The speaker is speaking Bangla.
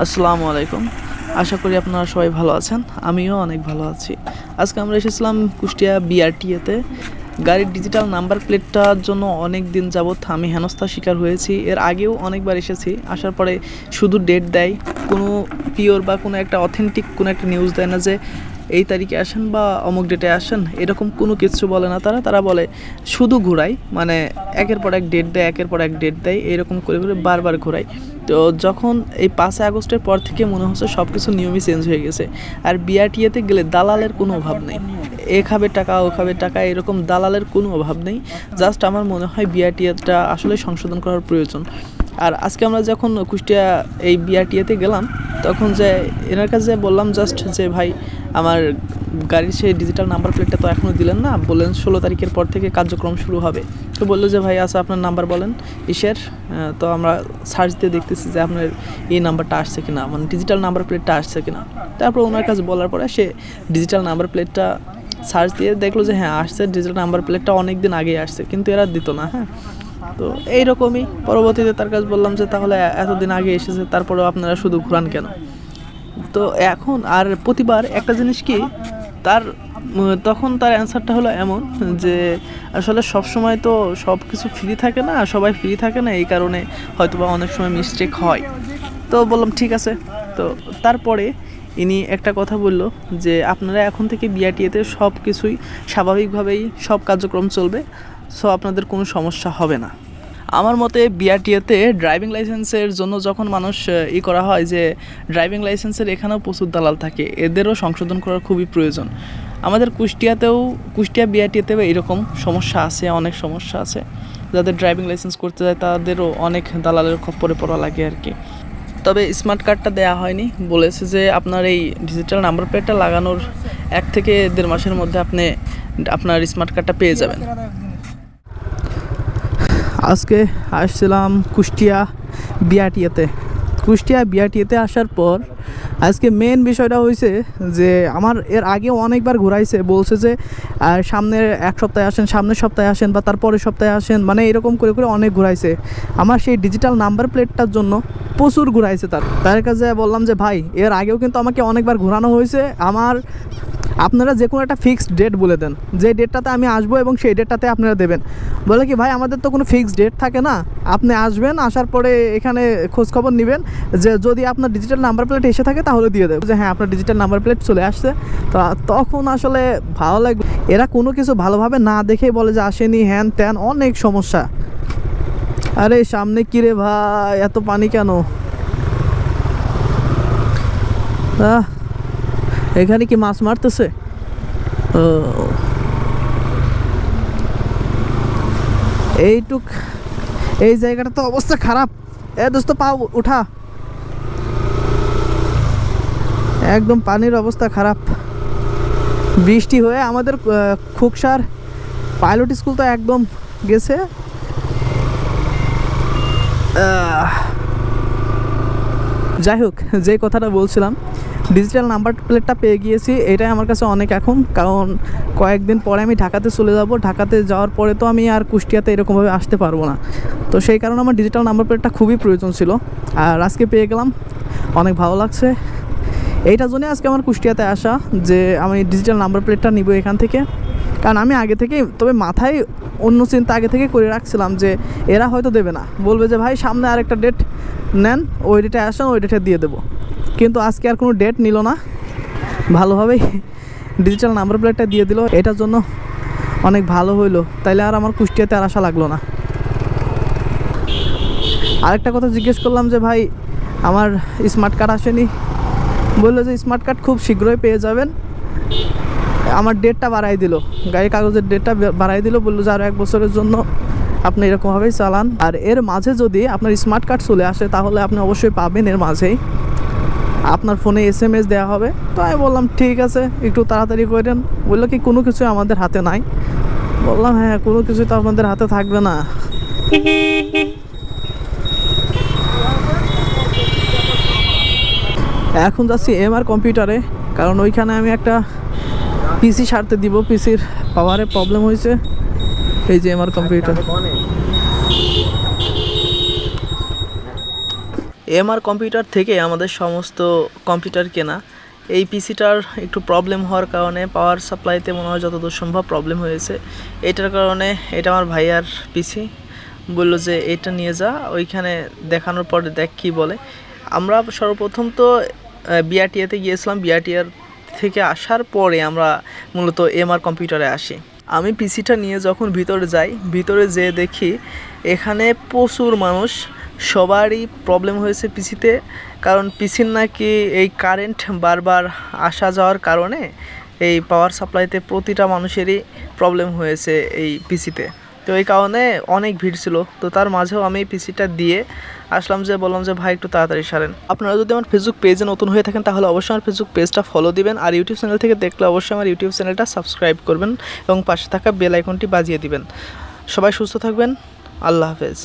আসসালামু আলাইকুম। আশা করি আপনারা সবাই ভালো আছেন। আমিও অনেক ভালো আছি। আজকে আমরা এসেছিলাম কুষ্টিয়া বিআরটিএতে। গাড়ির ডিজিটাল নাম্বার প্লেটটার জন্য অনেক দিন যাবৎ আমি হেনস্থার শিকার হয়েছি। এর আগেও অনেকবার এসেছি। আসার পরে শুধু ডেট দেয়, কোনো পিওর বা কোনো একটা অথেন্টিক কোনো একটা নিউজ দেয় না যে এই তারিখে আসেন বা অমুক ডেটে আসেন, এরকম কোনো কিছু বলে না। তারা বলে শুধু ঘোরায়, মানে একের পর এক ডেট দেয়, একের পর এক ডেট দেয়, এরকম করে করে বারবার ঘোরায়। তো যখন এই 5 আগস্টের পর থেকে মনে হচ্ছে সব কিছু নিয়মই চেঞ্জ হয়ে গেছে। আর বিআরটিএতে গেলে দালালের কোনো অভাব নেই। এ খাবে টাকা, ও খাবে টাকা, এরকম দালালের কোনো অভাব নেই। জাস্ট আমার মনে হয় বিআরটিএটা আসলে সংশোধন করার প্রয়োজন। আর আজকে আমরা যখন কুষ্টিয়া এই বিআরটিএতে গেলাম, তখন যে এনার কাছে বললাম জাস্ট যে ভাই আমার গাড়ির সেই ডিজিটাল নাম্বার প্লেটটা তো এখনও দিলেন না, বললেন 16 তারিখের পর থেকে কার্যক্রম শুরু হবে। তো বললো যে ভাই আচ্ছা আপনার নাম্বার বলেন ইসের। তো আমরা সার্চ দিয়ে দেখতেছি যে আপনার এই নাম্বারটা আসছে কিনা, মানে ডিজিটাল নাম্বার প্লেটটা আসছে কিনা। তারপর ওনার কাছে বলার পরে সে ডিজিটাল নাম্বার প্লেটটা সার্চ দিয়ে দেখলো যে হ্যাঁ আসছে, ডিজিটাল নাম্বার প্লেটটা অনেক দিন আগেই আসছে, কিন্তু এরা দিত না। হ্যাঁ, তো এইরকমই পরবর্তীতে তার কাছে বললাম যে তাহলে এতদিন আগে এসেছে, তারপরেও আপনারা শুধু ঘুরান কেন? তো এখন আর প্রতিবার একটা জিনিস কি, তার তখন তার অ্যান্সারটা হলো এমন যে আসলে সব সময় তো সব কিছু ফ্রি থাকে না, সবাই ফ্রি থাকে না, এই কারণে হয়তো বা অনেক সময় মিস্টেক হয়। তো বললাম ঠিক আছে। তো তারপরে ইনি একটা কথা বলল যে আপনারা এখন থেকে বিআরটিএতে সব কিছুই স্বাভাবিকভাবেই সব কার্যক্রম চলবে, সো আপনাদের কোনো সমস্যা হবে না। আমার মতে বিআরটিএতে ড্রাইভিং লাইসেন্সের জন্য যখন মানুষ করা হয় যে ড্রাইভিং লাইসেন্সের এখানেও প্রচুর দালাল থাকে, এদেরও সংশোধন করার খুবই প্রয়োজন। আমাদের কুষ্টিয়া বিআরটিএতেও এরকম সমস্যা আছে, অনেক সমস্যা আছে। যাদের ড্রাইভিং লাইসেন্স করতে যায় তাদেরও অনেক দালালের খপ্পরে পড়া লাগে আর কি। তবে স্মার্ট কার্ডটা দেওয়া হয়নি, বলেছে যে আপনার এই ডিজিটাল নাম্বার প্লেটটা লাগানোর 1 থেকে 1.5 মাসের মধ্যে আপনি আপনার স্মার্ট কার্ডটা পেয়ে যাবেন। আজকে আসছিলাম কুষ্টিয়া বিআরটিএতে আসার পর আজকে মেন বিষয়টা হয়েছে যে আমার এর আগেও অনেকবার ঘুরাইছে, বলছে যে সামনের এক সপ্তাহে আসেন, সামনের সপ্তাহে আসেন বা তারপরের সপ্তাহে আসেন, মানে এরকম করে করে অনেক ঘুরাইছে। আমার সেই ডিজিটাল নাম্বার প্লেটটার জন্য প্রচুর ঘুরাইছে। তার কাছে বললাম যে ভাই এর আগেও কিন্তু আমাকে অনেকবার ঘোরানো হয়েছে, আপনারা যে কোনো একটা ফিক্সড ডেট বলে দেন, যে ডেটটাতে আমি আসবো এবং সেই ডেটটাতে আপনারা দেবেন। বলে কি ভাই আমাদের তো কোনো ফিক্সড ডেট থাকে না, আপনি আসবেন, আসার পরে এখানে খোঁজখবর নেবেন, যে যদি আপনার ডিজিটাল নাম্বার প্লেট এসে থাকে তাহলে দিয়ে দেবো যে হ্যাঁ আপনার ডিজিটাল নাম্বার প্লেট চলে আসছে। তো তখন আসলে ভালো লাগবে। এরা কোনো কিছু ভালোভাবে না দেখেই বলে যে আসেনি, হ্যান ত্যান, অনেক সমস্যা। আরে সামনে কিরে ভাই এত পানি কেন? এখানে কি মাছ মারতেছে? এই জায়গাটা তো অবস্থা খারাপ। দোস্ত পাও উঠা, একদম পানির অবস্থা খারাপ। বৃষ্টি হয়ে আমাদের খুকসার পাইলট স্কুল তো একদম গেছে। যাই হোক, যে কথাটা বলছিলাম, ডিজিটাল নাম্বার প্লেটটা পেয়ে গিয়েছি, এটাই আমার কাছে অনেক এখন। কারণ কয়েকদিন পরে আমি ঢাকাতে চলে যাব, ঢাকাতে যাওয়ার পরে তো আমি আর কুষ্টিয়াতে এরকমভাবে আসতে পারবো না। তো সেই কারণে আমার ডিজিটাল নাম্বার প্লেটটা খুবই প্রয়োজন ছিল, আর আজকে পেয়ে গেলাম, অনেক ভালো লাগছে। এইটার জন্যই আজকে আমার কুষ্টিয়াতে আসা, যে আমি ডিজিটাল নাম্বার প্লেটটা নিব এখান থেকে। কারণ আমি আগে থেকেই, তবে মাথায় অন্য চিন্তা আগে থেকে করে রাখছিলাম যে এরা হয়তো দেবে না, বলবে যে ভাই সামনে আরেকটা ডেট নেন, ওই ডেটে আসেন, ওই ডেটে দিয়ে দেবো। কিন্তু আজকে আর কোনো ডেট নিল না, ভালোভাবেই ডিজিটাল নাম্বার প্লেটটা দিয়ে দিল। এটার জন্য অনেক ভালো হইলো, তাইলে আর আমার কুষ্টিয়াতে আর আসা লাগলো না। আরেকটা কথা জিজ্ঞেস করলাম যে ভাই আমার স্মার্ট কার্ড আসেনি, বললো যে স্মার্ট কার্ড খুব শীঘ্রই পেয়ে যাবেন। আমার ডেটটা বাড়াই দিল, গাড়ির কাগজের ডেটটা বাড়াই দিল, বললো যে আরও 1 বছরের জন্য আপনি এরকমভাবেই চালান। আর এর মাঝে যদি আপনার স্মার্ট কার্ড চলে আসে তাহলে আপনি অবশ্যই পাবেন, এর মাঝেই আপনার ফোনে SMS দেওয়া হবে। তো আমি বললাম ঠিক আছে, একটু তাড়াতাড়ি করেন। বললো কি কোনো কিছু আমাদের হাতে নাই। বললাম হ্যাঁ কোনো কিছু তো আপনাদের হাতে থাকবে না। এখন যাচ্ছি MR কম্পিউটারে, কারণ ওইখানে আমি একটা পিসি সারতে দিব, পিসির পাওয়ারে প্রবলেম হয়েছে। এই যে MR কম্পিউটার। এমআর কম্পিউটার থেকে আমাদের সমস্ত কম্পিউটার কেনা। এই পিসিটার একটু প্রবলেম হওয়ার কারণে পাওয়ার সাপ্লাইতে মনে হয় যতদূর সম্ভব প্রবলেম হয়েছে। এটার কারণে এটা আমার ভাইয়ার পিসি, বললো যে এটা নিয়ে যা, ওইখানে দেখানোর পরে দেখ কী বলে। আমরা সর্বপ্রথম তো বিআরটিএতে গিয়েছিলাম, বিআরটিআর থেকে আসার পরে আমরা মূলত এমআর কম্পিউটারে আসি। আমি পিসিটা নিয়ে যখন ভিতরে যাই, ভিতরে যেয়ে দেখি এখানে প্রচুর মানুষ, সবারই প্রবলেম হয়েছে পিসিতে। কারণ পিসির নাকি এই কারেন্ট বারবার আসা যাওয়ার কারণে এই পাওয়ার সাপ্লাইতে প্রতিটা মানুষেরই প্রবলেম হয়েছে এই পিসিতে। তো এই কারণে অনেক ভিড় ছিল। তো তার মাঝেও আমি পিসিটা দিয়ে আসলাম, যে বললাম যে ভাই একটু তাড়াতাড়ি সারেন। আপনারা যদি আমার ফেসবুক পেজে নতুন হয়ে থাকেন তাহলে অবশ্যই আমার ফেসবুক পেজটা ফলো দিবেন, আর ইউটিউব চ্যানেল থেকে দেখলে অবশ্যই আমার ইউটিউব চ্যানেলটা সাবস্ক্রাইব করবেন এবং পাশে থাকা বেল আইকনটি বাজিয়ে দিবেন। সবাই সুস্থ থাকবেন, আল্লাহ হাফেজ।